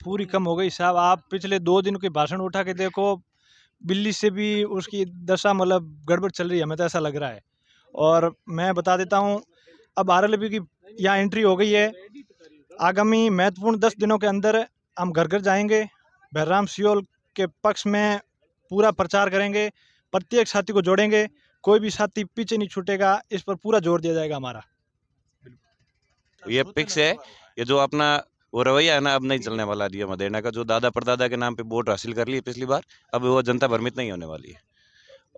पूरी कम हो गई साहब। आप पिछले 2 दिन के भाषण उठा के देखो, बिल्ली से भी उसकी दशा मतलब गड़बड़ चल रही है, हमें तो ऐसा लग रहा है। और मैं बता देता हूँ, अब आरएलबी की यहाँ एंट्री हो गई है। आगामी महत्वपूर्ण 10 दिनों के अंदर हम घर घर जाएंगे, बहराम सियोल के पक्ष में पूरा प्रचार करेंगे, प्रत्येक साथी को जोड़ेंगे, कोई भी साथी पीछे नहीं छूटेगा, इस पर पूरा जोर दिया जाएगा हमारा। ये फिक्स है, ये जो अपना वो रवैया है ना, अब नहीं चलने वाला दिया मदेना का, जो दादा परदादा के नाम पे वोट हासिल कर लिए पिछली बार, अब वो जनता भ्रमित नहीं होने वाली है।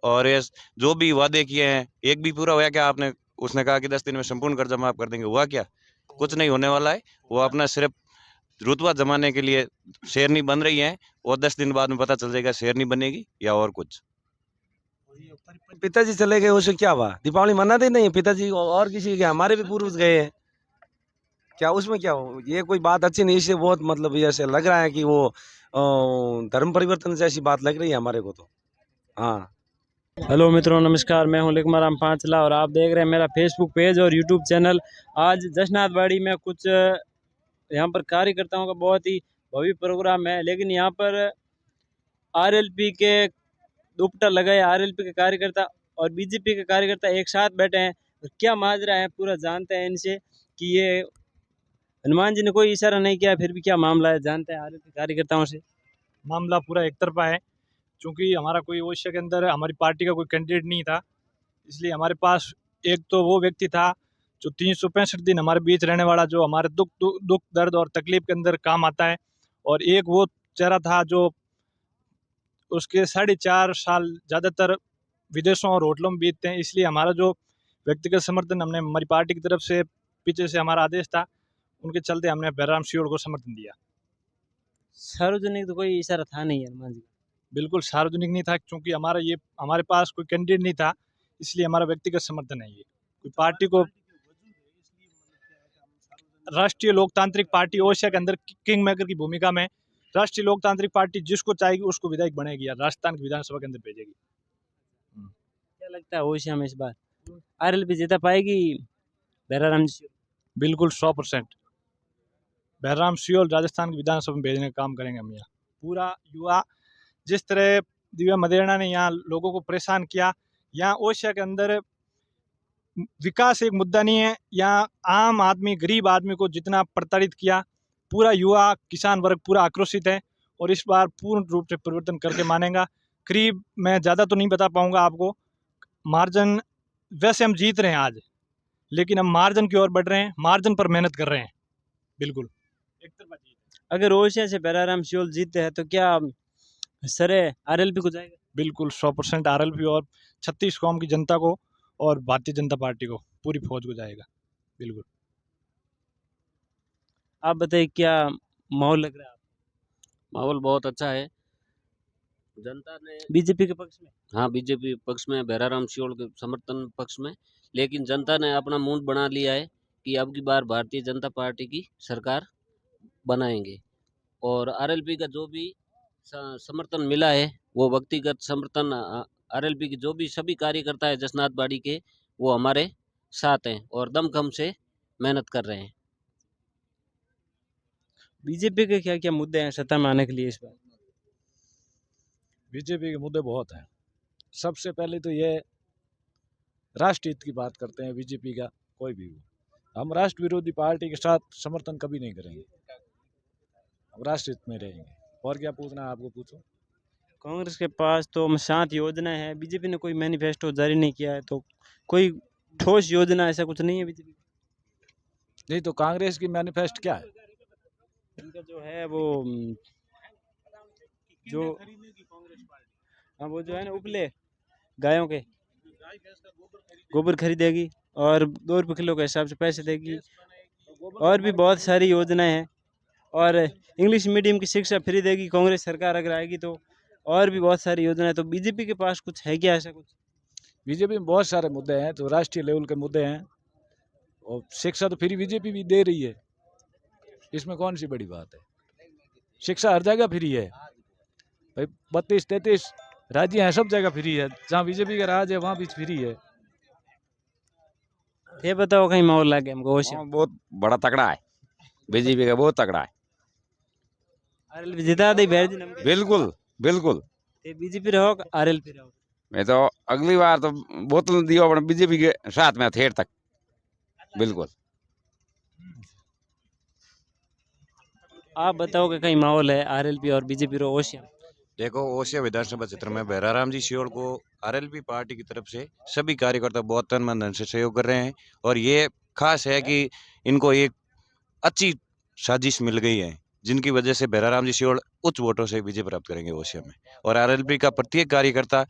और ये जो भी वादे किए हैं, एक भी पूरा हुआ क्या? आपने उसने कहा कि 10 दिन में संपूर्ण कर्जा माफ कर देंगे, हुआ क्या? कुछ नहीं होने वाला है। वो अपना सिर्फ रुतबा जमाने के लिए शेरनी बन रही है, और 10 दिन बाद में पता चल जाएगा शेरनी बनेगी या और कुछ। पिताजी चले गए, उससे क्या हुआ? दीपावली मनाते नहीं है पिताजी, और किसी के, हमारे भी पूर्वज गए हैं, क्या उसमें क्या हो? ये कोई बात अच्छी नहीं, इससे बहुत मतलब ये ऐसे लग रहा है कि वो धर्म परिवर्तन जैसी बात लग रही है हमारे को तो। हाँ, हेलो मित्रों, नमस्कार। मैं हूं लिकमाराम पांचला और आप देख रहे हैं मेरा फेसबुक पेज और यूट्यूब चैनल। आज जशनाथबाड़ी में कुछ यहाँ पर कार्यकर्ताओं का बहुत ही भव्य प्रोग्राम है, लेकिन यहाँ पर आरएलपी के दुपट्टा लगाए आरएलपी के कार्यकर्ता और बीजेपी के कार्यकर्ता एक साथ बैठे हैं। और क्या माजरा है पूरा जानते हैं इनसे कि ये हनुमान जी ने कोई इशारा नहीं किया, फिर भी क्या मामला है, जानते हैं आरएलपी कार्यकर्ताओं से। मामला पूरा एक तरफा है, क्योंकि हमारा कोई ओडिशा के अंदर हमारी पार्टी का कोई कैंडिडेट नहीं था, इसलिए हमारे पास एक तो वो व्यक्ति था जो 365 दिन हमारे बीच रहने वाला, जो हमारे दुख दर्द और तकलीफ के अंदर काम आता है, और एक वो चेहरा था जो उसके 4.5 साल ज़्यादातर विदेशों और होटलों में बीतते हैं। इसलिए हमारा जो व्यक्तिगत समर्थन हमने हमारी पार्टी की तरफ से पीछे से हमारा आदेश था, उनके चलते हमने बहराम सियोल को समर्थन दिया। सार्वजनिक तो कोई इशारा था नहीं हनुमान जी का। बिल्कुल सार्वजनिक नहीं था, क्योंकि हमारे पास कोई कैंडिडेट नहीं था, इसलिए हमारा व्यक्तिगत समर्थन है। ये कोई पार्टी को, राष्ट्रीय लोकतांत्रिक पार्टी ओडिशा के अंदर किंग मेकर की भूमिका में, राष्ट्रीय लोकतांत्रिक पार्टी जिसको चाहेगी उसको विधायक बनेगी या राजस्थान की विधानसभा के अंदर भेजेगी। क्या लगता है ओडिशा में इस बार आरएलपी जीता पाएगी बहराम जी? बिल्कुल 100% बहराम सियोल राजस्थान की विधानसभा में भेजने का काम करेंगे हम। यहाँ पूरा युवा, जिस तरह दिव्या मदेरणा ने यहाँ लोगों को परेशान किया, यहाँ ओडिशा के अंदर विकास एक मुद्दा नहीं है, यहाँ आम आदमी, गरीब आदमी को जितना प्रताड़ित किया, पूरा युवा किसान वर्ग पूरा आक्रोशित है, और इस बार पूर्ण रूप से परिवर्तन करके मानेगा। करीब, मैं ज़्यादा तो नहीं बता पाऊंगा आपको मार्जिन, वैसे हम जीत रहे हैं आज, लेकिन हम मार्जिन की ओर बढ़ रहे हैं, मार्जिन पर मेहनत कर रहे हैं। बिल्कुल एक तरफा जीत। अगर ओडिशा से बहराम सियोल जीतते हैं तो क्या सरे आरएलपी को जाएगा? बिल्कुल 100% आरएलपी और 36 कौम की जनता को और भारतीय जनता पार्टी को, पूरी फौज को जाएगा। बिल्कुल। आप बताइए क्या माहौल लग रहा है आपको? माहौल बहुत अच्छा है। जनता ने बीजेपी के पक्ष में? हाँ, बीजेपी पक्ष में, बहराम सियोल के समर्थन पक्ष में, लेकिन जनता ने अपना मूड बना लिया है कि अब की बार भारतीय जनता पार्टी की सरकार बनाएंगे। और आरएलपी का जो भी समर्थन मिला है, वो व्यक्तिगत समर्थन, आरएलपी की जो भी सभी कार्यकर्ता है जसनाथबाड़ी के, वो हमारे साथ हैं और दमखम से मेहनत कर रहे हैं। बीजेपी के क्या क्या मुद्दे हैं सत्ता में आने के लिए इस बार? बीजेपी के मुद्दे बहुत हैं। सबसे पहले तो ये राष्ट्र हित की बात करते हैं बीजेपी का कोई भी हो। हम राष्ट्र विरोधी पार्टी के साथ समर्थन कभी नहीं करेंगे, हम राष्ट्र हित में रहेंगे। और क्या पूछना है आपको, पूछो। कांग्रेस के पास तो 7 योजनाएं हैं, बीजेपी ने कोई मैनिफेस्टो जारी नहीं किया है, तो कोई ठोस योजना ऐसा कुछ नहीं है बीजेपी? नहीं तो कांग्रेस की मैनिफेस्ट क्या है? इनका जो है वो जो हाँ, वो जो है ना, उपले गायों के गोबर खरीदेगी और 2 रुपये किलो के हिसाब से पैसे देगी, और भी बहुत सारी योजनाएं हैं, और इंग्लिश मीडियम की शिक्षा फ्री देगी कांग्रेस सरकार अगर आएगी तो, और भी बहुत सारी योजनाएं। तो बीजेपी के पास कुछ है क्या ऐसा कुछ? बीजेपी में बहुत सारे मुद्दे हैं, तो राष्ट्रीय लेवल के मुद्दे हैं, और शिक्षा तो फ्री बीजेपी भी दे रही है, इसमें कौन सी बड़ी बात है? शिक्षा हर जगह फ्री है भाई, 32-33 राज्य हैं, सब जगह फ्री है। जहाँ बीजेपी का राज है वहाँ भी फ्री है। ये बताओ कहीं माहौल लगे हमको? बहुत बड़ा तगड़ा है, बीजेपी का बहुत तगड़ा है। आरएलपी जिता दे बैर जी नमके बिल्कुल बिल्कुल। ते बीजेपी रहो आरएलपी रहो। मैं तो अगली बार तो बोतल दियो अपने बीजेपी के साथ में थेर तक बिल्कुल। आप बताओ कि कहीं माहौल है आरएलपी और बीजेपी रो ओशिया? देखो, ओसिया विधानसभा क्षेत्र में बहराराम जी सियोल को आरएलपी पार्टी की तरफ से सभी कार्यकर्ता बहुत तन मन धन से सहयोग कर रहे हैं। और ये खास है कि इनको एक अच्छी साजिश मिल गई है, जिनकी वजह से बहराराम जी सियोल उच्च वोटों से विजय प्राप्त करेंगे ओसिया में। और आरएलपी का प्रत्येक कार्यकर्ता,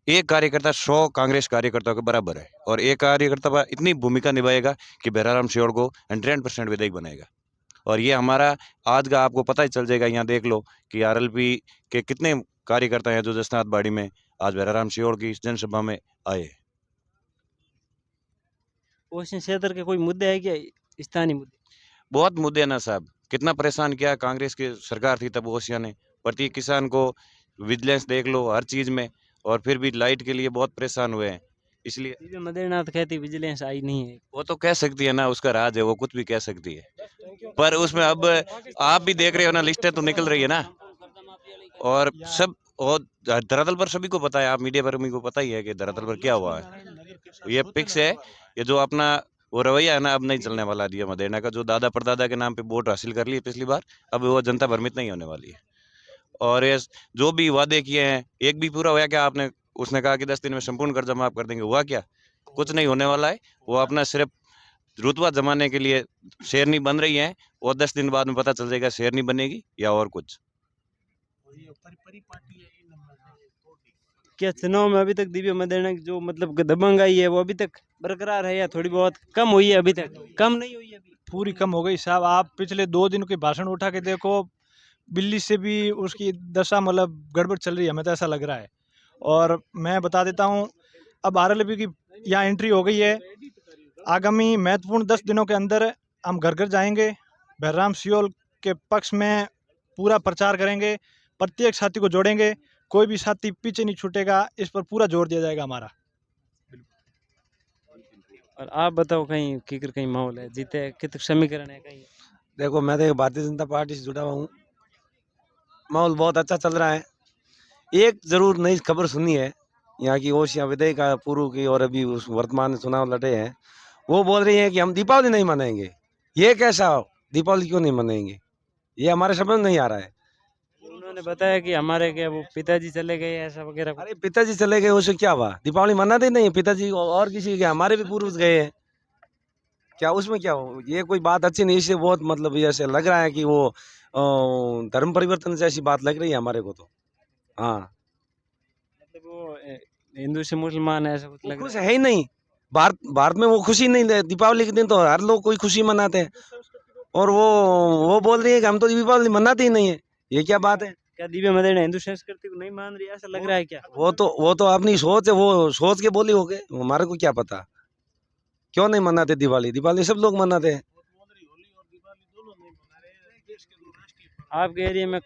एक कार्यकर्ता 100 कांग्रेस कार्यकर्ताओं के बराबर है, और एक कार्यकर्ता इतनी भूमिका निभाएगा कि बहराराम सियोल को 100% विधायक बनाएगा। और ये हमारा आज का आपको पता ही चल जाएगा, यहाँ देख लो कि आरएलपी के कितने कार्यकर्ता हैं जो जसनाथ बाड़ी में आज बहराराम सियोल की इस जनसभा में आए। ओशिया क्षेत्र के कोई मुद्दे है क्या, स्थानीय मुद्दे? बहुत मुद्दे हैं ना साहब, कितना परेशान किया कांग्रेस की सरकार थी तब ओसिया ने। प्रति किसान को विजिलेंस देख लो हर चीज में, और फिर भी लाइट के लिए बहुत परेशान हुए हैं। इसलिए दिव्य मदेरनाथ कहती विजिलेंस आई नहीं है। वो तो कह सकती है ना, उसका राज है, वो कुछ भी कह सकती है। पर उसमें अब आप भी देख रहे हो ना, लिस्टें तो निकल रही है ना, और सब और धरातल पर सभी को पता है, आप मीडिया पर को पता ही है कि धरातल पर क्या हुआ है। ये फिक्स है, ये जो अपना वो रवैया है ना, अब नहीं चलने वाला दिया मदेरना का। जो दादा परदादा के नाम पे वोट हासिल कर लिए पिछली बार, अब वो जनता भ्रमित नहीं होने वाली है। और ये जो भी वादे किए हैं, एक भी पूरा हुआ क्या? आपने उसने कहा कि 10 दिन में संपूर्ण कर्जा माफ कर देंगे, हुआ क्या? कुछ नहीं होने वाला है। वो अपना सिर्फ रुतबा जमाने के लिए शेरनी बन रही है, और 10 दिन बाद में पता चल जाएगा शेरनी बनेगी या और कुछ। क्या चुनाव में अभी तक दिव्य मदेरना की जो मतलब दबंग आई है वो अभी तक बरकरार है या थोड़ी बहुत कम हुई है? अभी तक कम नहीं हुई है अभी? पूरी कम हो गई साहब। आप पिछले 2 दिन के भाषण उठा के देखो, बिल्ली से भी उसकी दशा मतलब गड़बड़ चल रही है, हमें तो ऐसा लग रहा है। और मैं बता देता हूँ, अब आरएलपी की यहाँ एंट्री हो गई है। आगामी महत्वपूर्ण 10 दिनों के अंदर हम घर घर जाएंगे, बहराम सियोल के पक्ष में पूरा प्रचार करेंगे, प्रत्येक साथी को जोड़ेंगे, कोई भी साथी पीछे नहीं छूटेगा, इस पर पूरा जोर दिया जाएगा हमारा। और आप बताओ कहीं किकर कहीं माहौल है, जीते कितने समीकरण है कहीं? देखो, मैं तो भारतीय जनता पार्टी से जुड़ा हुआ हूँ, माहौल बहुत अच्छा चल रहा है। एक जरूर नई खबर सुनी है, यहाँ की ओशिया विधायक का पूर्व की और अभी उस वर्तमान चुनाव लड़े हैं, वो बोल रही है कि हम दीपावली नहीं मनाएंगे। ये कैसा हो, दीपावली क्यों नहीं मनाएंगे? ये हमारे समझ में नहीं आ रहा है। उन्होंने बताया कि हमारे क्या वो पिताजी चले गए ऐसा वगैरह। अरे पिताजी चले गए, उससे क्या हुआ? दीपावली मनाते ही नहीं पिताजी और किसी के, हमारे भी पूर्वज गए हैं, क्या उसमें क्या हो? ये कोई बात अच्छी नहीं, इससे बहुत मतलब ऐसे लग रहा है कि वो धर्म परिवर्तन जैसी बात लग रही है हमारे को तो। हाँ, मतलब वो हिंदू से मुसलमान है ऐसा कुछ वो लग खुश रहा है ही नहीं। भारत में वो खुशी नहीं है। दीपावली के दिन तो हर लोग कोई खुशी मनाते हैं, और वो बोल रही है कि हम तो दीपावली मनाते ही नहीं है। ये क्या बात है? क्या दिव्य मदेरना हिंदू संस्कृति को नहीं मान रही ऐसा लग रहा है क्या? वो तो अपनी सोच है, वो सोच के बोली होगे, हमारे को क्या पता क्यों नहीं मनाते दिवाली। दिवाली सब लोग मनाते हैं। आपके एरिया में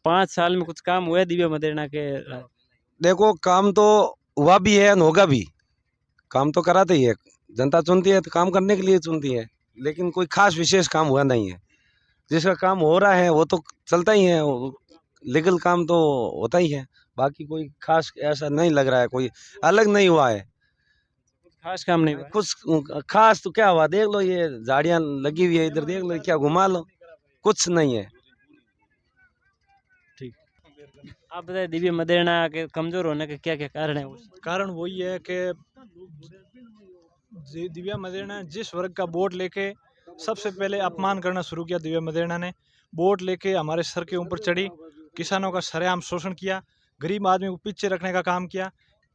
5 साल में कुछ काम हुआ है दिव्य मदेरना के? देखो, काम तो हुआ भी है और होगा भी। काम तो कराते ही है, जनता चुनती है तो काम करने के लिए चुनती है, लेकिन कोई खास विशेष काम हुआ नहीं है। जिसका काम हो रहा है वो तो चलता ही है, लीगल काम तो होता ही है। बाकी कोई खास ऐसा नहीं लग रहा है, कोई अलग नहीं हुआ है। खास काम नहीं हुआ है। कुछ खास तो क्या हुआ, देख लो ये झाड़ियाँ लगी हुई है, इधर देख लो, क्या घुमा लो, कुछ नहीं है। आप बताइए दिव्य मदेरना के कमजोर होने के क्या क्या कारण है? कारण वही है कि दिव्या मदेरना जिस वर्ग का वोट लेके सबसे पहले अपमान करना शुरू किया, दिव्या मदेरना ने वोट लेके हमारे सर के ऊपर चढ़ी, किसानों का सरेआम शोषण किया, गरीब आदमी को पीछे रखने का काम किया,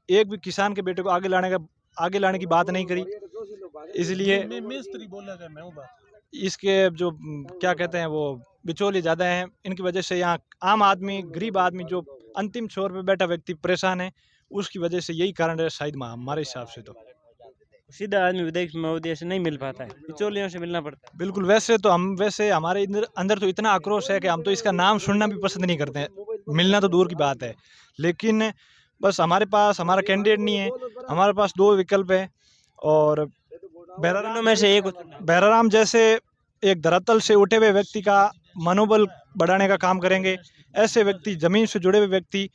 एक भी किसान के बेटे को आगे लाने की बात नहीं करी। इसलिए इसके जो क्या कहते हैं वो बिचौलिए ज़्यादा हैं, इनकी वजह से यहाँ आम आदमी, गरीब आदमी जो अंतिम छोर पे बैठा व्यक्ति परेशान है, उसकी वजह से यही कारण है शायद हमारे हिसाब से। तो सीधा आदमी विदेश महोदय से नहीं मिल पाता है, बिचौलियों से मिलना पड़ता है। बिल्कुल, वैसे हमारे अंदर तो इतना आक्रोश है कि हम तो इसका नाम सुनना भी पसंद नहीं करते हैं, मिलना तो दूर की बात है। लेकिन बस हमारे पास हमारा कैंडिडेट नहीं है, हमारे पास 2 विकल्प है, और दोनों में से एक बहराराम जैसे एक धरातल से उठे हुए व्यक्ति का मनोबल बढ़ाने का काम करेंगे। ऐसे व्यक्ति, ज़मीन से जुड़े हुए व्यक्ति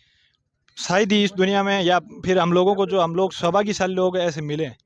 शायद ही इस दुनिया में या फिर हम लोगों को, जो हम लोग सौभाग्यशाली लोग हैं, ऐसे मिले हैं।